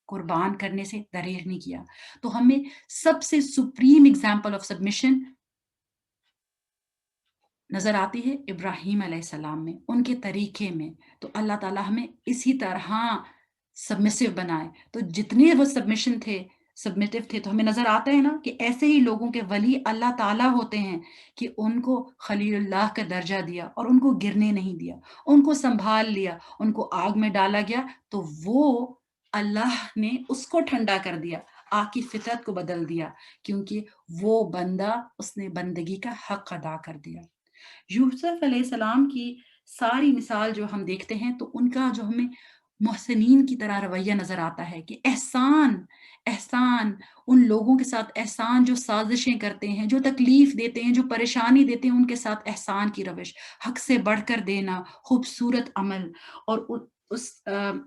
S3: قربان کرنے سے دریغ نہیں کیا۔ تو ہمیں سب سے سپریم ایگزامپل آف سبمیشن نظر آتی ہے ابراہیم علیہ السلام میں، ان کے طریقے میں۔ تو اللہ تعالیٰ ہمیں اسی طرح سبمسو بنائے۔ تو جتنے وہ سبمیشن تھے، سبمیٹیو تھے، تو ہمیں نظر آتا ہے نا کہ ایسے ہی لوگوں کے ولی اللہ تعالیٰ ہوتے ہیں کہ ان کو خلیل اللہ کا درجہ دیا اور ان کو گرنے نہیں دیا، ان کو سنبھال لیا۔ ان کو آگ میں ڈالا گیا تو وہ اللہ نے اس کو ٹھنڈا کر دیا، آگ کی فطرت کو بدل دیا، کیونکہ وہ بندہ، اس نے بندگی کا حق ادا کر دیا۔ یوسف علیہ السلام کی ساری مثال جو ہم دیکھتے ہیں تو ان کا جو ہمیں محسنین کی طرح رویہ نظر آتا ہے کہ احسان ان لوگوں کے ساتھ احسان جو سازشیں کرتے ہیں، جو تکلیف دیتے ہیں، جو پریشانی دیتے ہیں، ان کے ساتھ احسان کی روش، حق سے بڑھ کر دینا، خوبصورت عمل۔ اور اس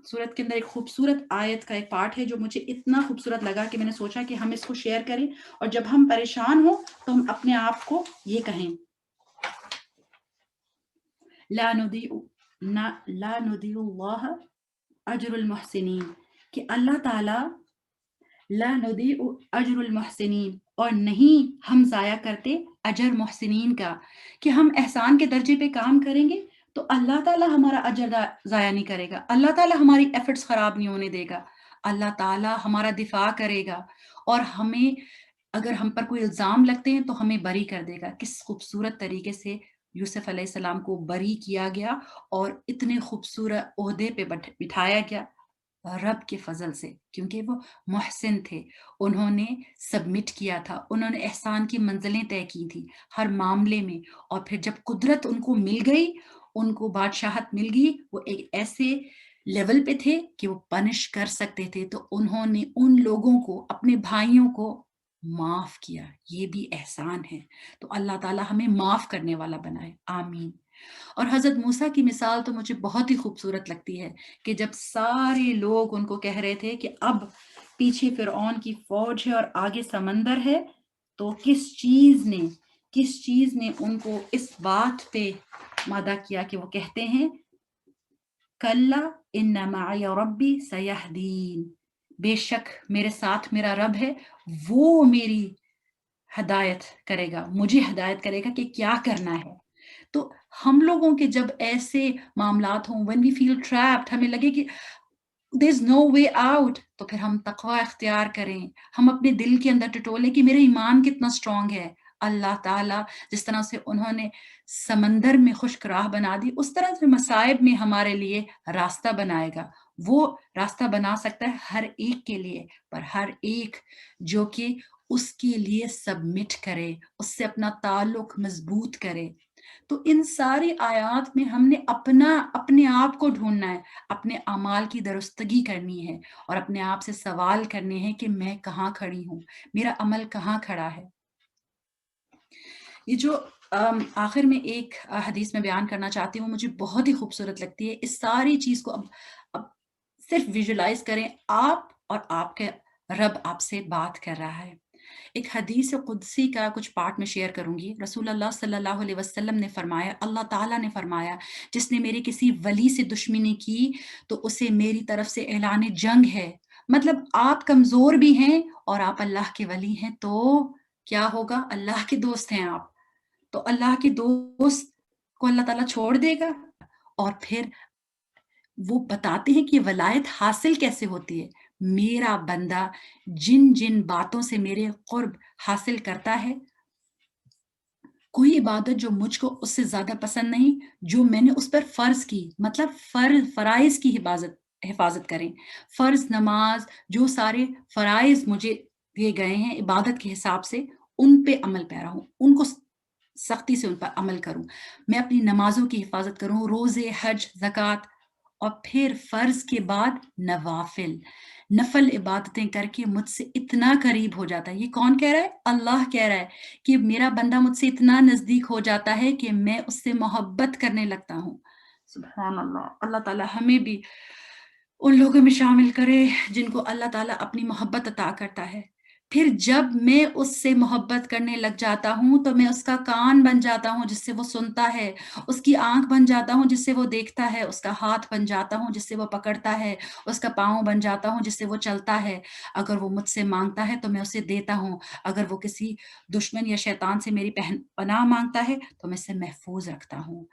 S3: صورت کے اندر ایک خوبصورت آیت کا ایک پارٹ ہے جو مجھے اتنا خوبصورت لگا کہ میں نے سوچا کہ ہم اس کو شیئر کریں، اور جب ہم پریشان ہوں تو ہم اپنے آپ کو یہ کہیں، لا نضيع اللہ اجر المحسنین، کہ اللہ تعالیٰ لا نضيع اجر المحسنین، اور نہیں ہم ضائع کرتے اجر محسنین کا، کہ ہم احسان کے درجے پہ کام کریں گے تو اللہ تعالیٰ ہمارا اجر ضائع نہیں کرے گا، اللہ تعالیٰ ہماری ایفرٹس خراب نہیں ہونے دے گا، اللہ تعالیٰ ہمارا دفاع کرے گا، اور ہمیں اگر ہم پر کوئی الزام لگتے ہیں تو ہمیں بری کر دے گا۔ کس خوبصورت طریقے سے یوسف علیہ السلام کو بری کیا گیا اور اتنے خوبصورت عہدے پہ بٹھایا گیا رب کے فضل سے، کیونکہ وہ محسن تھے، انہوں نے سبمٹ کیا تھا، انہوں نے احسان کی منزلیں طے کی تھی ہر معاملے میں، اور پھر جب قدرت ان کو مل گئی، ان کو بادشاہت مل گئی، وہ ایک ایسے لیول پہ تھے کہ وہ پنش کر سکتے تھے، تو انہوں نے ان لوگوں کو، اپنے بھائیوں کو معاف کیا، یہ بھی احسان ہے۔ تو اللہ تعالیٰ ہمیں معاف کرنے والا بنائے، آمین۔ اور حضرت موسیٰ کی مثال تو مجھے بہت ہی خوبصورت لگتی ہے کہ جب سارے لوگ ان کو کہہ رہے تھے کہ اب پیچھے فرعون کی فوج ہے اور آگے سمندر ہے، تو کس چیز نے ان کو اس بات پہ مادہ کیا کہ وہ کہتے ہیں کلا ان معی ربی سیہدین، بے شک میرے ساتھ میرا رب ہے، وہ میری ہدایت کرے گا، مجھے ہدایت کرے گا کہ کیا کرنا ہے۔ تو ہم لوگوں کے جب ایسے معاملات ہوں، when we feel trapped، ہمیں لگے کہ there's no way out، تو پھر ہم تقوی اختیار کریں، ہم اپنے دل کے اندر ٹٹولیں کہ میرا ایمان کتنا اسٹرانگ ہے۔ اللہ تعالیٰ جس طرح سے انہوں نے سمندر میں خشک راہ بنا دی، اس طرح سے مصائب میں ہمارے لیے راستہ بنائے گا۔ وہ راستہ بنا سکتا ہے ہر ایک کے لیے، پر ہر ایک جو کہ اس کے لیے سبمٹ کرے، اس سے اپنا تعلق مضبوط کرے۔ تو ان ساری آیات میں ہم نے اپنے آپ کو ڈھونڈنا ہے، اپنے اعمال کی درستگی کرنی ہے اور اپنے آپ سے سوال کرنے ہیں کہ میں کہاں کھڑی ہوں، میرا عمل کہاں کھڑا ہے۔ یہ جو آخر میں ایک حدیث میں بیان کرنا چاہتی ہوں، مجھے بہت ہی خوبصورت لگتی ہے۔ اس ساری چیز کو اب صرف ویژولائز کریں، آپ اور آپ کے رب آپ سے بات کر رہا ہے۔ ایک حدیث قدسی کا کچھ پارٹ میں شیئر کروں گی۔ رسول اللہ صلی اللہ علیہ وسلم نے فرمایا، اللہ تعالیٰ نے فرمایا، جس نے میرے کسی ولی سے دشمنی کی تو اسے میری طرف سے اعلان جنگ ہے۔ مطلب آپ کمزور بھی ہیں اور آپ اللہ کے ولی ہیں، تو کیا ہوگا؟ اللہ کے دوست ہیں آپ، تو اللہ کے دوست کو اللہ تعالیٰ چھوڑ دے گا؟ اور پھر وہ بتاتے ہیں کہ ولایت حاصل کیسے ہوتی ہے۔ میرا بندہ جن جن باتوں سے میرے قرب حاصل کرتا ہے، کوئی عبادت جو مجھ کو اس سے زیادہ پسند نہیں، جو میں نے اس پر فرض کی، مطلب فرائض کی حفاظت کریں، فرض نماز، جو سارے فرائض مجھے دیے گئے ہیں عبادت کے حساب سے، ان پہ عمل پیرا ہوں، ان کو سختی سے ان پر عمل کروں، میں اپنی نمازوں کی حفاظت کروں، روزے، حج، زکوٰۃ، اور پھر فرض کے بعد نفل عبادتیں کر کے مجھ سے اتنا قریب ہو جاتا ہے۔ یہ کون کہہ رہا ہے؟ اللہ کہہ رہا ہے کہ میرا بندہ مجھ سے اتنا نزدیک ہو جاتا ہے کہ میں اس سے محبت کرنے لگتا ہوں۔ سبحان اللہ، اللہ تعالیٰ ہمیں بھی ان لوگوں میں شامل کرے جن کو اللہ تعالیٰ اپنی محبت عطا کرتا ہے۔ پھر جب میں اس سے محبت کرنے لگ جاتا ہوں تو میں اس کا کان بن جاتا ہوں جس سے وہ سنتا ہے، اس کی آنکھ بن جاتا ہوں جس سے وہ دیکھتا ہے، اس کا ہاتھ بن جاتا ہوں جس سے وہ پکڑتا ہے، اس کا پاؤں بن جاتا ہوں جس سے وہ چلتا ہے۔ اگر وہ مجھ سے مانگتا ہے تو میں اسے دیتا ہوں، اگر وہ کسی دشمن یا شیطان سے میری پناہ مانگتا ہے تو میں اسے محفوظ رکھتا ہوں۔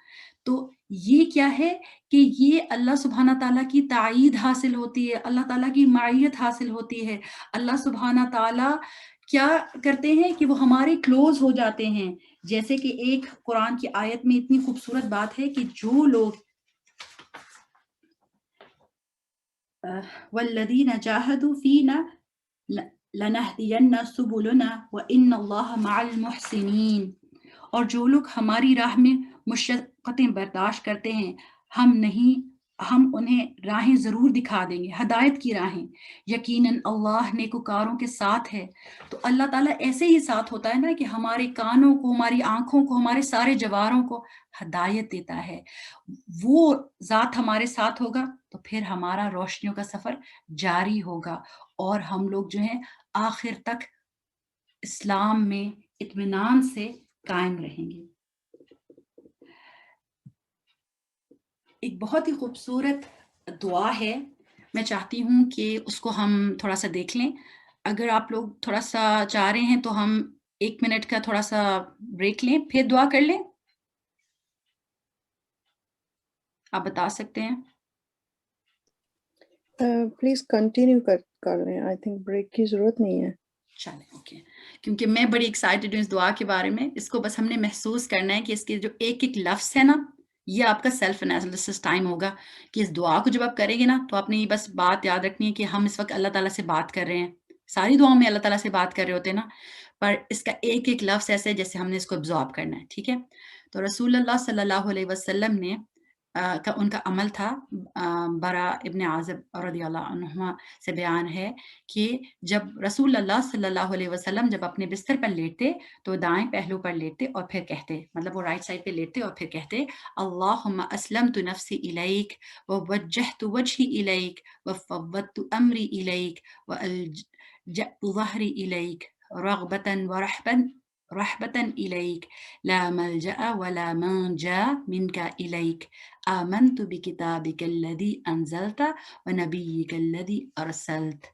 S3: تو یہ کیا ہے کہ یہ اللہ سبحانہ تعالیٰ کی تائید حاصل ہوتی ہے، اللہ تعالیٰ کی معیت حاصل ہوتی ہے۔ اللہ سبحانہ تعالیٰ کیا کرتے ہیں کہ وہ ہمارے کلوز ہو جاتے ہیں۔ جیسے کہ ایک قرآن کی آیت میں اتنی خوبصورت بات ہے کہ جو لوگ وَالَّذِينَ جَاهَدُوا فِينَا لَنَهْدِيَنَّ سُبُلَنَا وَإِنَّ اللَّهَ مَعَ الْمُحْسِنِينَ، اور جو لوگ ہماری راہ میں مشقتیں برداشت کرتے ہیں، ہم انہیں راہیں ضرور دکھا دیں گے، ہدایت کی راہیں۔ یقیناً اللہ نیکوکاروں کے ساتھ ہے۔ تو اللہ تعالیٰ ایسے ہی ساتھ ہوتا ہے نا کہ ہمارے کانوں کو، ہماری آنکھوں کو، ہمارے سارے جواروں کو ہدایت دیتا ہے۔ وہ ذات ہمارے ساتھ ہوگا تو پھر ہمارا روشنیوں کا سفر جاری ہوگا، اور ہم لوگ جو ہیں آخر تک اسلام میں اطمینان سے قائم رہیں گے۔ ایک بہت ہی خوبصورت دعا ہے، میں چاہتی ہوں کہ اس کو ہم تھوڑا سا دیکھ لیں۔ اگر آپ لوگ تھوڑا سا چاہ رہے ہیں تو ہم 1 منٹ کا تھوڑا سا بریک لیں، پھر دعا کر لیں۔ آپ بتا سکتے ہیں۔
S5: پلیز کنٹینیو کر لیں، آئی تھنک بریک کی ضرورت نہیں ہے۔
S3: چلیں اوکے، کیونکہ میں بڑی ایکسائٹیڈ ہوں اس دعا کے بارے میں. اس کو بس ہم نے محسوس کرنا ہے کہ اس کے جو ایک ایک لفظ ہے نا، یہ آپ کا سیلف انالیسس ٹائم ہوگا کہ اس دعا کو جب آپ کریں گے نا تو آپ نے یہ بس بات یاد رکھنی ہے کہ ہم اس وقت اللہ تعالیٰ سے بات کر رہے ہیں. ساری دعاؤں میں اللہ تعالیٰ سے بات کر رہے ہوتے ہیں نا، پر اس کا ایک ایک لفظ ایسے ہے جیسے ہم نے اس کو ابزارب کرنا ہے. ٹھیک ہے، تو رسول اللہ صلی اللہ علیہ وسلم نے ان کا عمل تھا. برا ابن عازب رضی اللہ عنہما سے بیان ہے کہ جب رسول اللہ صلی اللہ علیہ وسلم جب اپنے بستر پر لیٹتے تو دائیں پہلو پر لیٹتے اور پھر کہتے، مطلب وہ رائٹ سائڈ پہ لیٹتے اور پھر کہتے اللہم اسلمت نفسی الیک ووجہت وجہی الیک وفوضت امری الیک والجأت ظہری الیک رغبتا رحبتا الیک لا ملجأ ولا منجا منک الیک آمنت بکتابک الذی انزلت ونبیک الذی ارسلت.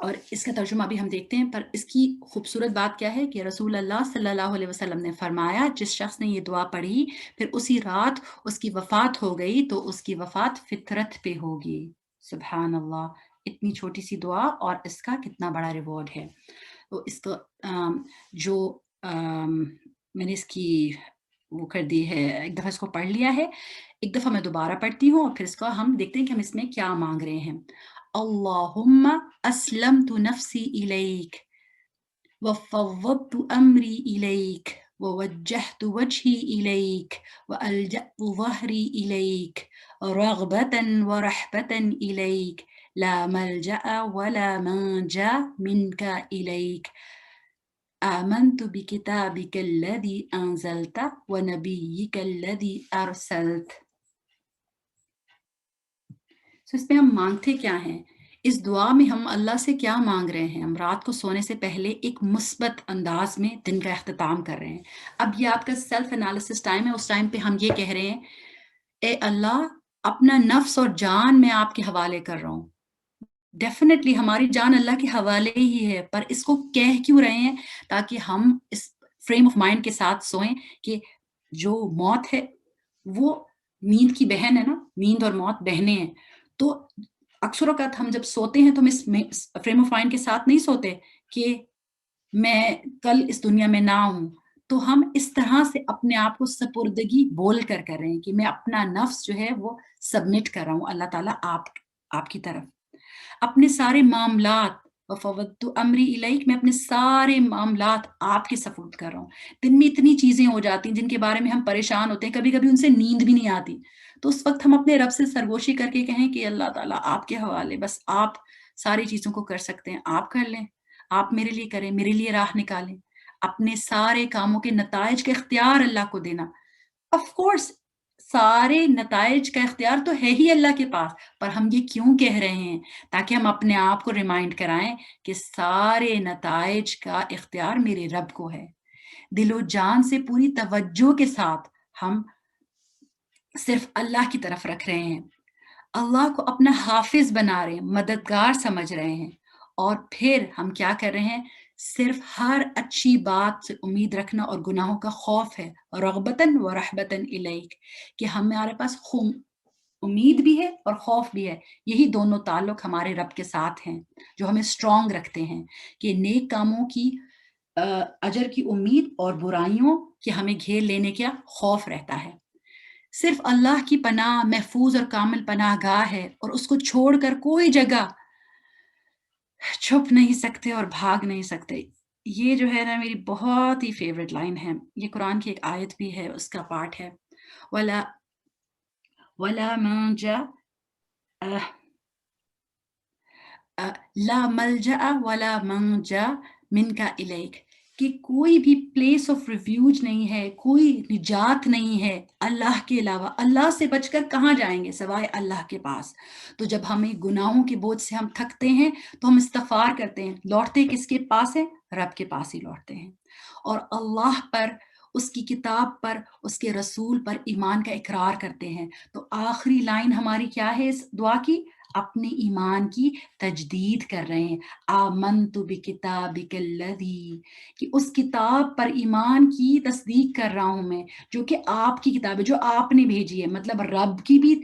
S3: اور اس کا ترجمہ ابھی ہم دیکھتے ہیں، پر اس کی خوبصورت بات کیا ہے کہ رسول اللہ صلی اللہ علیہ وسلم نے فرمایا جس شخص نے یہ دعا پڑھی پھر اسی رات اس کی وفات ہو گئی تو اس کی وفات فطرت پہ ہوگی. سبحان اللہ، اتنی چھوٹی سی دعا اور اس کا کتنا بڑا ریوارڈ ہے. تو اس کو جو میں نے اس کی وہ کر دی ہے، ایک دفعہ اس کو پڑھ لیا ہے، ایک دفعہ میں دوبارہ پڑھتی ہوں اور پھر اس کو ہم دیکھتے ہیں کہ ہم اس میں کیا مانگ رہے ہیں. اللہم اسلمت نفسی الیک وفوضت امری الیک ووجہت وجہی الیک والجأت ظہری الیک رغبتا ورحبتا الیک لا ملجأ ولا منجا منک الیک آمنت بکتابک الذی انزلت ونبیک الذی ارسلت. اس میں ہم مانگتے کیا ہیں؟ اس دعا میں ہم اللہ سے کیا مانگ رہے ہیں؟ ہم رات کو سونے سے پہلے ایک مثبت انداز میں دن کا اختتام کر رہے ہیں. اب یہ آپ کا سیلف انالیسس ٹائم ہے. اس ٹائم پہ ہم یہ کہہ رہے ہیں اے اللہ اپنا نفس اور جان میں آپ کے حوالے کر رہا ہوں. ڈیفینیٹلی ہماری جان اللہ کے حوالے ہی ہے، پر اس کو کہہ کیوں رہے ہیں؟ تاکہ ہم اس فریم آف مائنڈ کے ساتھ سوئیں کہ جو موت ہے وہ نیند کی بہن ہے نا، نیند اور موت بہنیں ہیں. تو اکثر اوقات ہم جب سوتے ہیں تو ہم اس فریم آف مائنڈ کے ساتھ نہیں سوتے کہ میں کل اس دنیا میں نہ ہوں. تو ہم اس طرح سے اپنے آپ کو سپردگی بول کر رہے ہیں کہ میں اپنا نفس جو ہے وہ سبمٹ کر رہا ہوں اللہ تعالیٰ آپ کی طرف. اپنے سارے معاملات وفوضت امری الیک، میں اپنے سارے معاملات آپ کے سپرد کر رہا ہوں. دن میں اتنی چیزیں ہو جاتی ہیں جن کے بارے میں ہم پریشان ہوتے ہیں، کبھی کبھی ان سے نیند بھی نہیں آتی. تو اس وقت ہم اپنے رب سے سرگوشی کر کے کہیں کہ اللہ تعالیٰ آپ کے حوالے، بس آپ ساری چیزوں کو کر سکتے ہیں، آپ کر لیں، آپ میرے لیے کریں، میرے لیے راہ نکالیں. اپنے سارے کاموں کے نتائج کا اختیار اللہ کو دینا. آف کورس سارے نتائج کا اختیار تو ہے ہی اللہ کے پاس، پر ہم یہ کیوں کہہ رہے ہیں؟ تاکہ ہم اپنے آپ کو ریمائنڈ کرائیں کہ سارے نتائج کا اختیار میرے رب کو ہے. دل و جان سے پوری توجہ کے ساتھ ہم صرف اللہ کی طرف رکھ رہے ہیں، اللہ کو اپنا حافظ بنا رہے ہیں، مددگار سمجھ رہے ہیں. اور پھر ہم کیا کر رہے ہیں؟ صرف ہر اچھی بات سے امید رکھنا اور گناہوں کا خوف ہے. رغبتاً و رحبتاً الیک، کہ ہمارے پاس امید بھی ہے اور خوف بھی ہے. یہی دونوں تعلق ہمارے رب کے ساتھ ہیں جو ہمیں اسٹرانگ رکھتے ہیں کہ نیک کاموں کی اجر کی امید اور برائیوں کے ہمیں گھیر لینے کا خوف رہتا ہے. صرف اللہ کی پناہ محفوظ اور کامل پناہ گاہ ہے، اور اس کو چھوڑ کر کوئی جگہ چھپ نہیں سکتے اور بھاگ نہیں سکتے. یہ جو ہے نا میری بہت ہی فیوریٹ لائن ہے. یہ قرآن کی ایک آیت بھی ہے، اس کا پارٹ ہے وَلَا مَنْجَا لا ملجأ ولا منجا منک الیک، کہ کوئی بھی پلیس آف ریفیوج نہیں ہے، کوئی نجات نہیں ہے اللہ کے علاوہ. اللہ سے بچ کر کہاں جائیں گے سوائے اللہ کے پاس. تو جب ہمیں گناہوں کے بوجھ سے ہم تھکتے ہیں تو ہم استغفار کرتے ہیں. لوٹتے کس کے پاس ہے؟ رب کے پاس ہی لوٹتے ہیں، اور اللہ پر، اس کی کتاب پر، اس کے رسول پر ایمان کا اقرار کرتے ہیں. تو آخری لائن ہماری کیا ہے اس دعا کی؟ اپنے ایمان کی تجدید کر رہے ہیں. آمنت بکتابک الذی، کہ اس کتاب پر ایمان کی تصدیق کر رہا ہوں میں جو کہ آپ کی کتاب ہے، جو آپ نے بھیجی ہے. مطلب رب کی بھی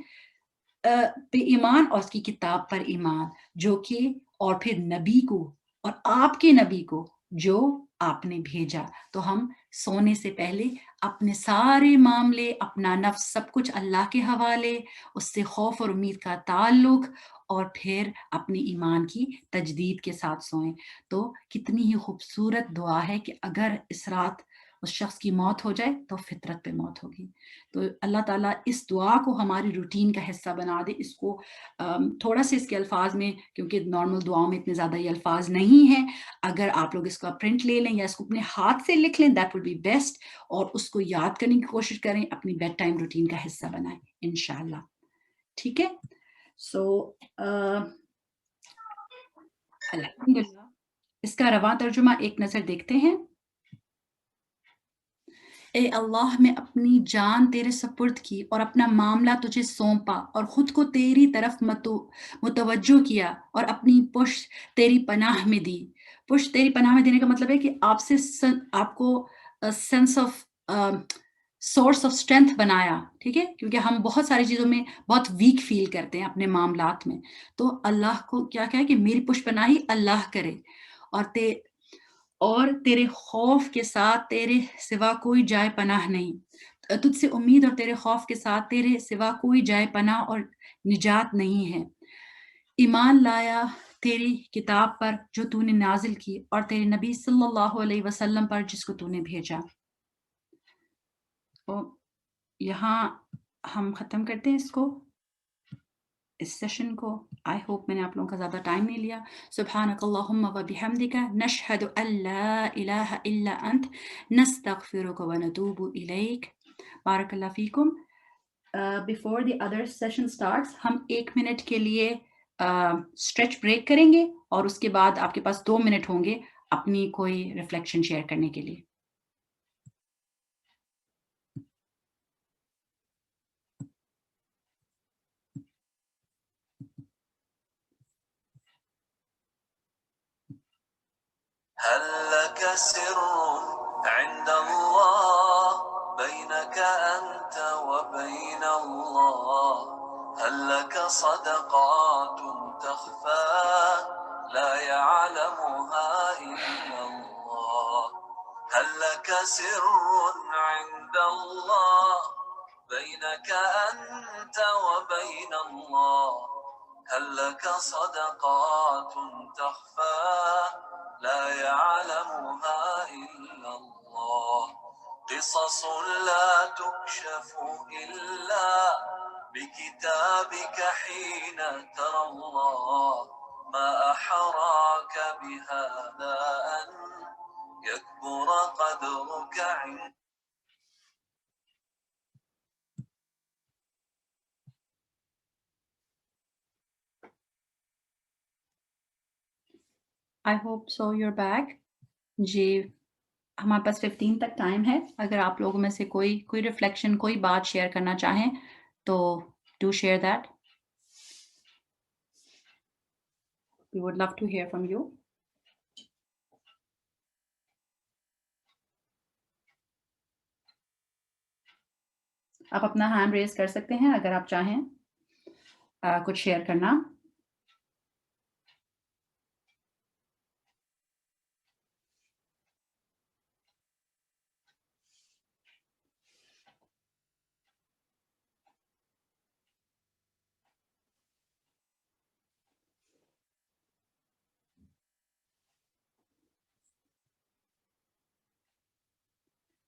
S3: پہ ایمان اور اس کی کتاب پر ایمان جو کہ اور پھر نبی کو اور آپ کے نبی کو جو آپ نے بھیجا. تو ہم سونے سے پہلے اپنے سارے معاملے، اپنا نفس، سب کچھ اللہ کے حوالے، اس سے خوف اور امید کا تعلق، اور پھر اپنی ایمان کی تجدید کے ساتھ سوئیں. تو کتنی ہی خوبصورت دعا ہے کہ اگر اس رات اس شخص کی موت ہو جائے تو فطرت پہ موت ہوگی. تو اللہ تعالیٰ اس دعا کو ہماری روٹین کا حصہ بنا دے. اس کو تھوڑا سے اس کے الفاظ میں، کیونکہ نارمل دعاؤں میں اتنے زیادہ یہ الفاظ نہیں ہیں، اگر آپ لوگ اس کا پرنٹ لے لیں یا اس کو اپنے ہاتھ سے لکھ لیں، دیٹ ول بی بیسٹ، اور اس کو یاد کرنے کی کوشش کریں، اپنی بیڈ ٹائم روٹین کا حصہ بنائیں انشاءاللہ. ٹھیک ہے؟ سو الحمدللہ اس کا رواں ترجمہ ایک نظر دیکھتے ہیں. اے اللہ، میں اپنی جان تیرے سپرد کی اور اپنا معاملہ تجھے سونپا اور خود کو تیری طرف متوجہ کیا اور اپنی پشت تیری پناہ میں دی. پشت تیری پناہ میں دینے کا مطلب ہے کہ آپ کو sense of source of strength بنایا. ٹھیک ہے؟ کیونکہ ہم بہت ساری چیزوں میں بہت ویک فیل کرتے ہیں اپنے معاملات میں. تو اللہ کو کیا کہا کہ میری پشت پناہی اللہ کرے، اور تیرے خوف کے ساتھ تیرے سوا کوئی جائے پناہ نہیں. تجھ سے امید اور تیرے خوف کے ساتھ تیرے سوا کوئی جائے پناہ اور نجات نہیں ہے. ایمان لایا تیری کتاب پر جو تو نے نازل کی، اور تیرے نبی صلی اللہ علیہ وسلم پر جس کو تو نے بھیجا. تو یہاں ہم ختم کرتے ہیں اس سیشن کو. آئی ہوپ میں نے آپ لوگوں کا زیادہ ٹائم نہیں لیا. سبحانک اللہم و بحمدک نشہد ان لا الہ الا انت نستغفرک و نتوب الیک. بارک اللہ فیکم. Before the other session starts, ہم 1 منٹ کے لیے اسٹریچ بریک کریں گے، اور اس کے بعد آپ کے پاس 2 منٹ ہوں گے اپنی کوئی ریفلیکشن شیئر کرنے کے لیے.
S2: هل لك سر عند الله بينك أنت وبين الله؟ هل لك صدقات تخفى لا يعلمها إلا الله؟ هل لك سر عند الله بينك أنت وبين الله؟ هل لك صدقات تخفى لا يعلمها إلا الله؟ قصص لا تكشف إلا بكتابك حين ترى الله. ما أحراك بهذا أن يكبر قدرك عند
S3: I hope so you're back. جی ہمارے پاس 15 تک ٹائم ہے. اگر آپ لوگوں میں سے کوئی ریفلیکشن، کوئی بات شیئر کرنا چاہیں تو do share that. We would love to hear from you. آپ اپنا ہینڈ ریز کر سکتے ہیں اگر آپ چاہیں کچھ شیئر کرنا.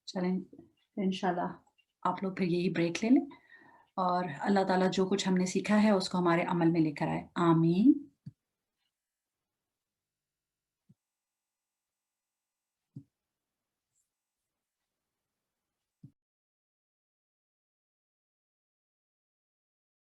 S3: چلیں انشاءاللہ آپ لوگ پھر یہی بریک لے لیں، اور اللہ تعالیٰ جو کچھ ہم نے سیکھا ہے اس کو ہمارے عمل میں لے کر آئے. آمین.